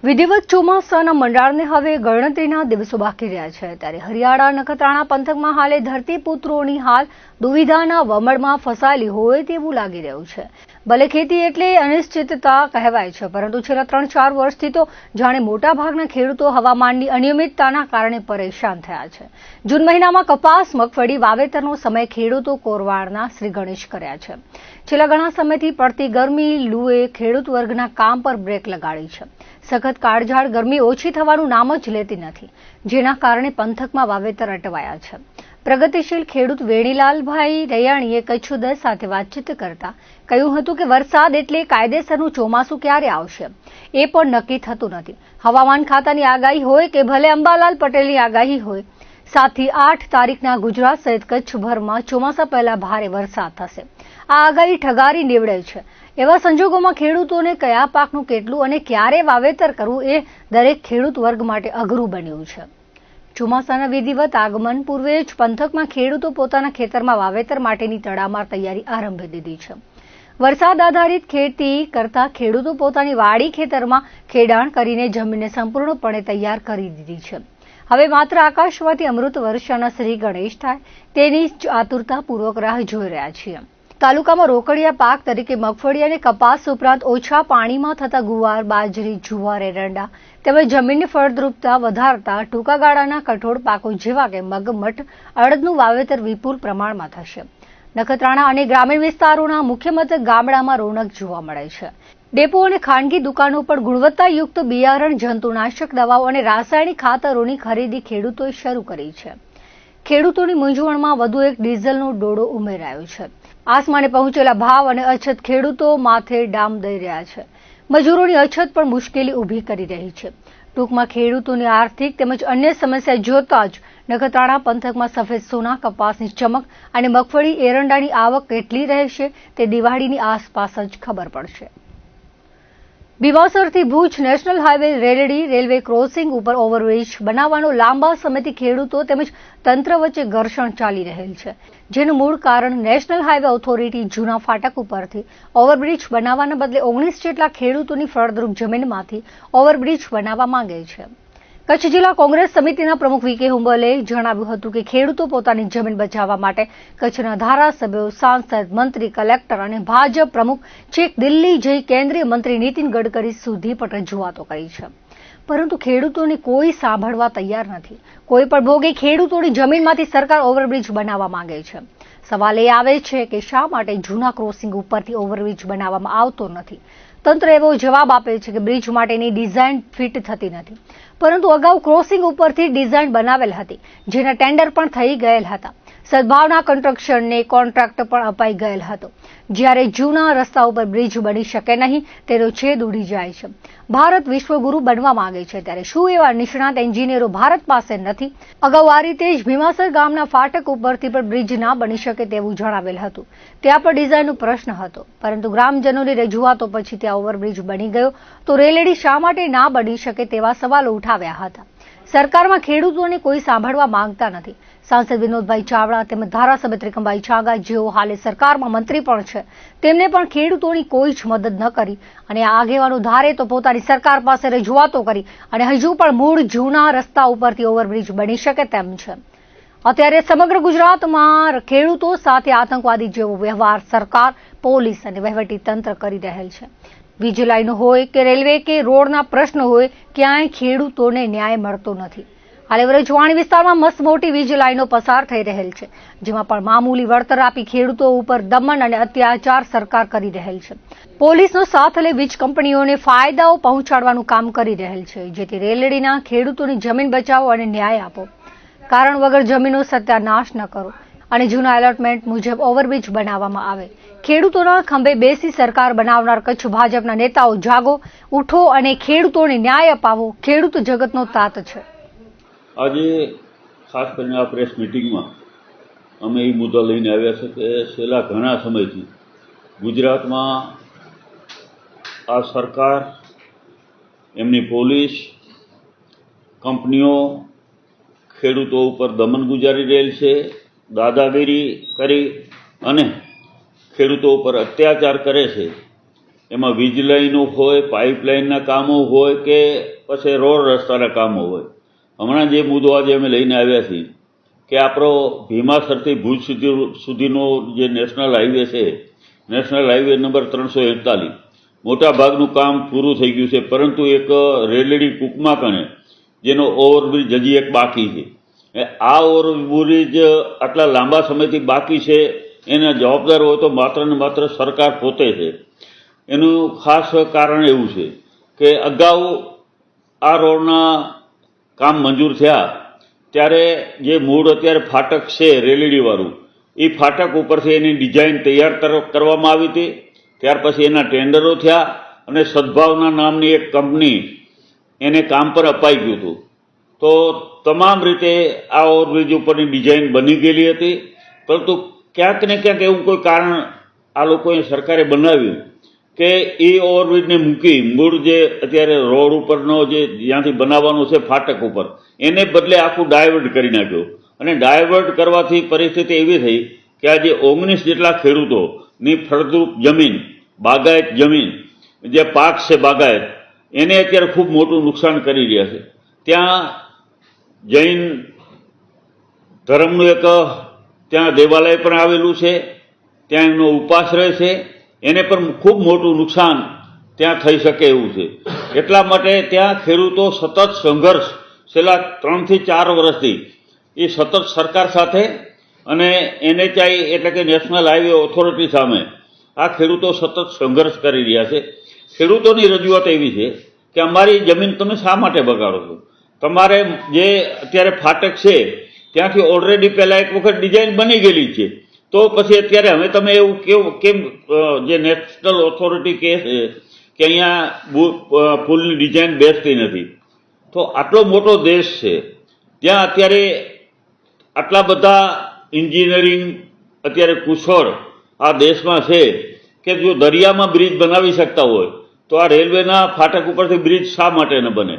વિધિવત ચોમાસાના મંડાણને હવે ગણતરીના દિવસો બાકી રહ્યા છે ત્યારે હરિયાણા નખત્રાણા પંથકમાં હાલે ધરતીપુત્રોની હાલ દુવિધાના વમળમાં ફસાયેલી હોય તેવું લાગી રહ્યું છે। ભલે ખેતી એટલે અનિશ્ચિતતા કહેવાય છે, પરંતુ છેલ્લા 3-4 વર્ષથી તો જાણે મોટાભાગના ખેડૂતો હવામાનની અનિયમિતતાના કારણે પરેશાન થયા છે। જૂન મહિનામાં કપાસ મગફળી વાવેતરનો સમય ખેડૂતો કોરવાળના શ્રી ગણેશ કર્યા છે। છેલ્લા ઘણા સમયથી પડતી ગરમી લૂએ ખેડૂત વર્ગના કામ પર બ્રેક લગાડી છે। સખત કાળઝાળ ગરમી ઓછી થવાનું નામ જ લેતી નથી, જેના કારણે પંથકમાં વાવેતર અટવાયા છે। પ્રગતિશીલ ખેડૂત વેણીલાલભાઈ રૈયાણીએ કચ્છ 10 સાથે વાતચીત કરતા કહ્યું હતું કે વરસાદ એટલે કાયદેસરનું ચોમાસું ક્યારે આવશે એ પણ નક્કી થતું નથી। હવામાન ખાતાની આગાહી હોય કે ભલે અંબાલાલ પટેલની આગાહી હોય, 7 થી 8 તારીખના ગુજરાત સહિત કચ્છભરમાં ચોમાસા પહેલા ભારે વરસાદ થશે। આ આગાહી ઠગારી નીવડે છે। એવા સંજોગોમાં ખેડૂતોને કયા પાકનું કેટલું અને ક્યારે વાવેતર કરવું એ દરેક ખેડૂત વર્ગ માટે અઘરું બન્યું છે। ચોમાસાના વિધિવત આગમન પૂર્વે જ પંથકમાં ખેડૂતો પોતાના ખેતરમાં વાવેતર માટેની તડામાર તૈયારી આરંભી દીધી છે। વરસાદ આધારિત ખેતી કરતા ખેડૂતો પોતાની વાડી ખેતરમાં ખેડાણ કરીને જમીનને સંપૂર્ણપણે તૈયાર કરી દીધી છે। હવે માત્ર આકાશમાંથી અમૃત વર્ષાના શ્રી ગણેશ થાય તેની આતુરતાપૂર્વક રાહ જોઈ રહ્યા છીએ। તાલુકામાં રોકડિયા પાક તરીકે મગફળી અને કપાસ ઉપરાંત ઓછા પાણીમાં થતા ગુવાર, બાજરી, જુવાર, એરંડા તેમજ જમીનની ફળદ્રુપતા વધારતા ટૂંકા ગાળાના કઠોળ પાકો જેવા કે મગ, મઠ, અડદનું વાવેતર વિપુલ પ્રમાણમાં થશે। નખત્રાણા અને ગ્રામીણ વિસ્તારોના મુખ્ય મથક ગામડામાં રોનક જોવા મળે છે। ડેપો અને ખાનગી દુકાનો પર ગુણવત્તાયુક્ત બિયારણ, જંતુનાશક દવાઓ અને રાસાયણિક ખાતરોની ખરીદી ખેડૂતોએ શરૂ કરી છે। ખેડૂતોની મૂંઝવણમાં વધુ એક ડીઝલનો ડોડો ઉમેરાયો છે। આસમાને પહોંચેલા ભાવ અને અછત ખેડૂતો માથે ડામ દઈ રહ્યા છે। મજૂરોની અછત પણ મુશ્કેલી ઊભી કરી રહી છે। ટૂંકમાં ખેડૂતોની આર્થિક તેમજ અન્ય સમસ્યા જોતા જ નખત્રાણા પંથકમાં સફેદ સોના, કપાસની ચમક અને મગફળી, એરંડાની આવક કેટલી રહેશે તે દિવાળીની આસપાસ જ ખબર પડશે। ભીમાસરથી Bhuj national highway Reldi railway crossing ઉપર ઓવરબ્રિજ બનાવવાનો લાંબા સમયથી ખેડૂતો તેમજ તંત્ર વચ્ચે ઘર્ષણ ચાલી રહેલ છે, જેનું મૂળ કારણ નેશનલ હાઈવે ઓથોરિટી જૂના ફાટક ઉપરથી ઓવરબ્રિજ બનાવવાના બદલે 19 જેટલા ખેડૂતોની ફળદ્રુપ જમીનમાંથી ઓવરબ્રિજ બનાવવા માંગે છે। કચ્છ જિલ્લા કોંગ્રેસ સમિતિના પ્રમુખ વી.કે. હુંબલે જણાવ્યું હતું કે ખેડૂતો પોતાની જમીન બચાવવા માટે કચ્છના ધારાસભ્યો, સાંસદ, મંત્રી, કલેક્ટર અને ભાજપ પ્રમુખ છેક દિલ્હી જઈ કેન્દ્રીય મંત્રી નીતિન ગડકરી સુધી પણ રજૂઆતો કરી છે, પરંતુ ખેડૂતોને કોઈ સાંભળવા તૈયાર નથી। કોઈ પણ ભોગે ખેડૂતોની જમીનમાંથી સરકાર ઓવરબ્રિજ બનાવવા માંગે છે। સવાલ એ આવે છે કે શા માટે જૂના ક્રોસિંગ ઉપરથી ઓવરબ્રિજ બનાવવામાં આવતો નથી। તંત્ર એવો જવાબ આપે છે કે બ્રિજ માટેની ડિઝાઇન ફિટ થતી નથી, પરંતુ અગાઉ ક્રોસિંગ ઉપરથી ડિઝાઇન બનાવેલ હતી, જેના ટેન્ડર પણ થઈ ગયેલ હતા। સદભાવના કન્સ્ટ્રક્શનને કોન્ટ્રાક્ટ પણ અપાઈ ગયેલ હતો। જ્યારે જૂના રસ્તા ઉપર બ્રિજ બની શકે નહીં તેનો છેદ ઉડી જાય છે। ભારત વિશ્વગુરુ બનવા માંગે છે, ત્યારે શું એવા નિષ્ણાત એન્જિનિયરો ભારત પાસે નથી? અગાઉ આ રીતે જ ભીમાસર ગામના ફાટક ઉપરથી પણ બ્રિજ ના બની શકે તેવું જણાવેલ હતું। ત્યાં પણ ડિઝાઇનનો પ્રશ્ન હતો, પરંતુ ગ્રામજનોની રજૂઆતો પછી ત્યાં ઓવરબ્રિજ બની ગયો તો રેલડી શા માટે ના બની શકે તેવા સવાલો ઉઠાવ્યા હતા। સરકારમાં ખેડૂતોને કોઈ સાંભળવા માંગતા નથી। સાંસદ વિનોદભાઈ ચાવડા તેમજ ધારાસભ્ય ત્રિકમભાઈ છાંગા, જેઓ હાલે સરકારમાં મંત્રી પણ છે, તેમને પણ ખેડૂતોની કોઈ જ મદદ ન કરી અને આ આગેવાનો ધારે તો પોતાની સરકાર પાસે રજૂઆતો કરી અને હજુ પણ મૂળ જૂના રસ્તા ઉપરથી ઓવરબ્રિજ બની શકે તેમ છે। અત્યારે સમગ્ર ગુજરાતમાં ખેડૂતો સાથે આતંકવાદી જેવો વ્યવહાર સરકાર, પોલીસ અને વહીવટી તંત્ર કરી રહેલ છે। વીજ લાઈનો હોય કે રેલવે કે રોડના પ્રશ્ન હોય, ક્યાંય ખેડૂતોને ન્યાય મળતો નથી। હાલે વ્રજવાણી વિસ્તારમાં મસ્ત મોટી વીજ લાઈનો પસાર થઈ રહેલ છે, જેમાં પણ મામૂલી વળતર આપી ખેડૂતો ઉપર દમન અને અત્યાચાર સરકાર કરી રહેલ છે। પોલીસનો સાથ લઈ વીજ કંપનીઓને ફાયદાઓ પહોંચાડવાનું કામ કરી રહેલ છે, જેથી રેલડીના ખેડૂતોની જમીન બચાવો અને ન્યાય આપો। કારણ વગર જમીનો સત્યાનાશ ન કરો અને જૂના એલોટમેન્ટ મુજબ ઓવરબ્રિજ બનાવવામાં આવે। ખેડૂતોના ખંભે બેસી સરકાર બનાવનાર કચ્છ ભાજપના નેતાઓ જાગો, ઉઠો અને ખેડૂતોને ન્યાય અપાવો। ખેડૂત જગતનો તાત છે। આજે ખાસ કરીને આ પ્રેસ મિટિંગમાં અમે એ મુદ્દા લઈને આવ્યા છે કે છેલ્લા ઘણા સમયથી ગુજરાતમાં આ સરકાર, એમની પોલીસ, કંપનીઓ ખેડૂતો ઉપર દમન ગુજારી રહેલ છે, દાદાગીરી કરી અને ખેડૂતો ઉપર અત્યાચાર કરે છે। એમાં વીજ લાઈનો હોય, પાઇપલાઇનના કામો હોય કે પછી રોડ રસ્તાના કામો હોય. હમણાં જે મુદ્દો આજે અમે લઈને આવ્યા છીએ કે આપણો ભીમાસરથી ભુજ સુધીનો જે નેશનલ હાઈવે છે, નેશનલ હાઈવે નંબર 341, મોટા ભાગનું કામ પૂરું થઈ ગયું છે, પરંતુ એક રેલડી કુકમા કણે જેનો ઓવરબ્રિજ હજી એક બાકી છે. આ ઓવરબ્રિજ આટલા લાંબા સમયથી બાકી છે, એના જવાબદાર હોય તો માત્ર ને માત્ર સરકાર પોતે છે. એનું ખાસ કારણ એવું છે કે અગાઉ આ રોડના કામ મંજૂર થયા ત્યારે જે મૂળ અત્યારે ફાટક છે રેલડીવાળું, એ ફાટક ઉપરથી એની ડિઝાઇન તૈયાર કરવામાં આવી હતી. ત્યાર પછી એના ટેન્ડરો થયા અને સદભાવના નામની એક કંપની એને કામ પર અપાઈ ગયું હતું. તો તમામ રીતે આ ઓવરબ્રિજ ઉપરની ડિઝાઇન બની ગયેલી હતી, પરંતુ ક્યાંક ને ક્યાંક એવું કોઈ કારણ આ લોકોએ સરકારે બનાવ્યું કે એ ઓવરબ્રિજને મૂકી મૂળ જે અત્યારે રોડ ઉપરનો જે જ્યાંથી બનાવવાનું છે ફાટક ઉપર, એને બદલે આખું ડાયવર્ટ કરી નાખ્યો. અને ડાયવર્ટ કરવાથી પરિસ્થિતિ એવી થઈ કે આજે 19 જેટલા ખેડૂતોની ફળદ્રુપ જમીન, બાગાયત જમીન, જે પાક છે બાગાયત, એને અત્યારે ખૂબ મોટું નુકસાન કરી રહ્યા છે. ત્યાં જૈન ધર્મનું એક ત્યાં દેવાલય પણ આવેલું છે, ત્યાં એમનો ઉપાશ્રય છે, એને પણ ખૂબ મોટું નુકસાન ત્યાં થઈ શકે એવું છે. એટલા માટે ત્યાં ખેડૂતો સતત સંઘર્ષ છેલ્લા 3 થી 4 વર્ષથી એ સતત સરકાર સાથે અને NHI એટલે કે નેશનલ હાઈવે ઓથોરિટી સામે આ ખેડૂતો સતત સંઘર્ષ કરી રહ્યા છે. ખેડૂતોની રજૂઆત એવી છે કે અમારી જમીન તમે શા માટે બગાડો છો? તમારે જે અત્યારે ફાટક છે ત્યાંથી ઓલરેડી પહેલાં એક વખત ડિઝાઇન બની ગયેલી છે, તો પછી અત્યારે હવે તમે એવું કેમ જે નેશનલ ઓથોરિટી કહે છે કે અહીંયા પુલની ડિઝાઇન બેસતી નથી? તો આટલો મોટો દેશ છે, ત્યાં અત્યારે આટલા બધા એન્જિનિયરિંગ અત્યારે કુશળ આ દેશમાં છે કે જો દરિયામાં બ્રિજ બનાવી શકતા હોય તો આ રેલવેના ફાટક ઉપરથી બ્રિજ શા માટે ન બને?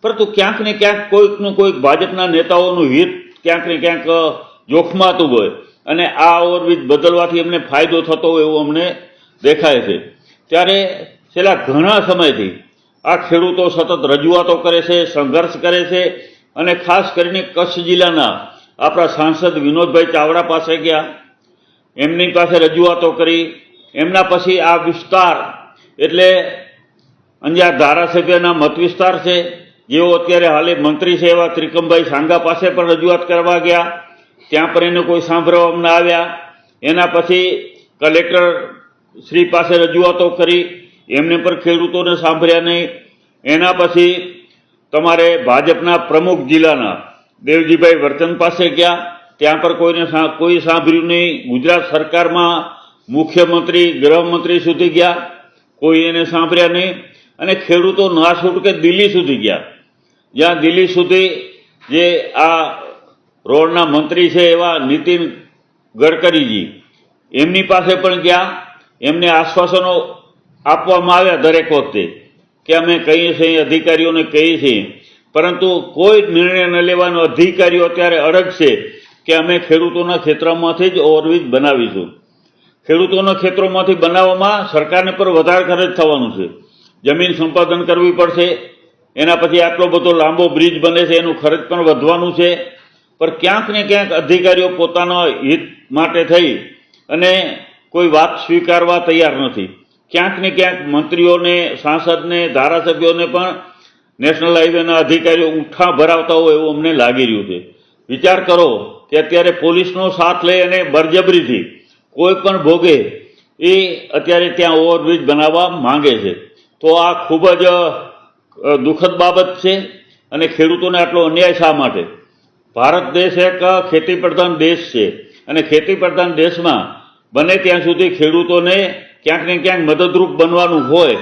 પરંતુ ક્યાંક ને ક્યાંક કોઈકનું કોઈક ભાજપના નેતાઓનું હિત ક્યાંક ને ક્યાંક જોખમાતું હોય અને આ ઓવરબ્રિજ બદલવાથી એમને ફાયદો થતો હોય એવું અમને દેખાય છે. ત્યારે છેલ્લા ઘણા સમયથી આ ખેડૂતો સતત રજૂઆતો કરે છે, સંઘર્ષ કરે છે અને ખાસ કરીને કચ્છ જિલ્લાના આપણા સાંસદ વિનોદભાઈ ચાવડા પાસે ગયા, એમની પાસે રજૂઆતો કરી. એમના પછી આ વિસ્તાર એટલે અંજાર ધારાસભ્યના મત વિસ્તાર છે, જેઓ અત્યારે હાલે મંત્રી છે એવા ત્રિકમભાઈ સાંગા પાસે પણ રજૂઆત કરવા ગયા, ત્યાં પણ એને કોઈ સાંભળવામાં ના આવ્યા. એના પછી કલેક્ટર શ્રી પાસે રજૂઆતો કરી, એમને પણ ખેડૂતોને સાંભળ્યા નહીં. એના પછી તમારે ભાજપના પ્રમુખ જિલ્લાના દેવજીભાઈ વર્તન પાસે ગયા, ત્યાં પર કોઈ સાંભળ્યું નહીં. ગુજરાત સરકારમાં મુખ્યમંત્રી, ગૃહમંત્રી સુધી ગયા, કોઈ એને સાંભળ્યા નહીં. અને ખેડૂતો ના છૂટકે દિલ્હી સુધી ગયા, જ્યાં દિલ્હી સુધી જે આ રોડના મંત્રી છે એવા નીતિન ગડકરીજી, એમની પાસે પણ ગયા. એમને આશ્વાસનો આપવામાં આવ્યા દરેક વખતે કે અમે કહીએ છીએ, અધિકારીઓને કહીએ છીએ, પરંતુ કોઈ નિર્ણય ન લેવાનો. અધિકારીઓ અત્યારે અડગ છે કે અમે ખેડૂતોના ક્ષેત્રમાંથી જ ઓવરબ્રિજ બનાવીશું. ખેડૂતોના ક્ષેત્રોમાંથી બનાવવામાં સરકારને પર વધારે ખર્ચ થવાનું છે, જમીન સંપાદન કરવી પડશે, એના પછી આટલો બધો લાંબો બ્રિજ બને છે, એનું ખર્ચ પણ વધવાનું છે. પણ ક્યાંક ને ક્યાંક અધિકારીઓ પોતાના હિત માટે થઈ અને કોઈ વાત સ્વીકારવા તૈયાર નથી. ક્યાંક ને ક્યાંક મંત્રીઓને, સાંસદને, ધારાસભ્યોને પણ નેશનલ હાઈવેના અધિકારીઓ ઉઠા ભરાવતા હોય એવું અમને લાગી રહ્યું છે. વિચાર કરો કે અત્યારે પોલીસનો સાથ લઈ અને બળજબરીથી કોઈ પણ ભોગે એ અત્યારે ત્યાં ઓવરબ્રિજ બનાવવા માંગે છે. તો આ ખૂબ જ દુઃખદ બાબત છે. અને ખેડૂતોને આટલો અન્યાય શા માટે? ભારત દેશ એક ખેતી પ્રધાન દેશ છે અને ખેતી પ્રધાન દેશમાં બને ત્યાં સુધી ખેડૂતોને ક્યાંક ને ક્યાંક મદદરૂપ બનવાનું હોય.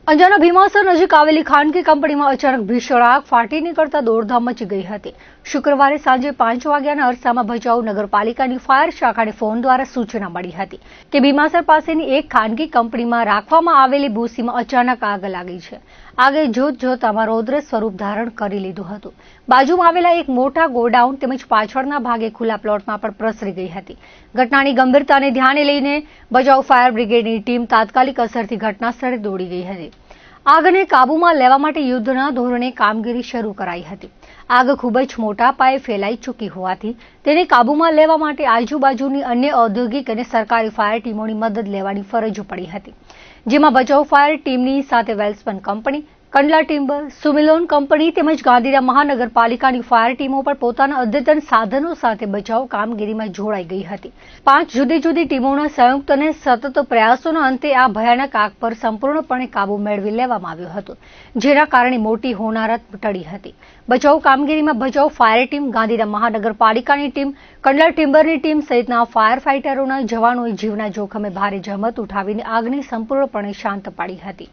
અંજારના ભીમાસર નજીક આવેલી ખાનગી કંપનીમાં અચાનક ભીષણ આગ ફાટી નીકળતા દોડધામ મચી ગઈ હતી. શુક્રવારે સાંજે 5 વાગ્યાના અરસામાં ભચાઉ નગરપાલિકાની ફાયર શાખાને ફોન દ્વારા સૂચના મળી હતી કે ભીમાસર પાસેની એક ખાનગી કંપનીમાં રાખવામાં આવેલી ભૂસીમાં અચાનક આગ લાગી છે. આગે જોતજોતામાં રૌદ્ર સ્વરૂપ ધારણ કરી લીધું હતું. બાજુમાં આવેલા એક મોટા ગોડાઉન તેમજ પાછળના ભાગે ખુલ્લા પ્લોટમાં પણ પ્રસરી ગઈ હતી. ઘટનાની ગંભીરતાને ધ્યાને લઈને ભચાઉ ફાયર બ્રિગેડની ટીમ તાત્કાલિક અસરથી ઘટના સ્થળે દોડી ગઈ હતી. આગને કાબૂમાં લેવા માટે યુદ્ધના ધોરણે કામગીરી શરૂ કરાઈ હતી. આગ ખૂબ જ મોટા પાયે ફેલાઈ ચૂકી હોવાથી તેને કાબૂમાં લેવા માટે આજુબાજુની અન્ય ઔદ્યોગિક અને સરકારી ફાયર ટીમોની મદદ લેવાની ફરજ પડી હતી, જેમાં બચાવ ફાયર ટીમની સાથે Welspun company, Kandla timber, Sumilon company તેમજ ગાંધીધામ મહાનગરપાલિકાની ફાયર ટીમો પણ પોતાના અદ્યતન સાધનો સાથે બચાવ કામગીરીમાં જોડાઈ ગઈ હતી. 5 જુદી જુદી ટીમોના સંયુક્ત અને સતત પ્રયાસોના અંતે આ ભયાનક આગ પર સંપૂર્ણપણે કાબુ મેળવી લેવામાં આવ્યો હતો, જેના કારણે મોટી હોનારત ટળી હતી. બચાવ કામગીરીમાં બચાવ ફાયર ટીમ, ગાંધીધામ મહાનગરપાલિકાની ટીમ, કંડલા ટિમ્બરની ટીમ સહિતના ફાયર ફાઇટરોના જવાનોએ જીવના જોખમે ભારે જહેમત ઉઠાવીને આગને સંપૂર્ણપણે શાંત પાડી હતી.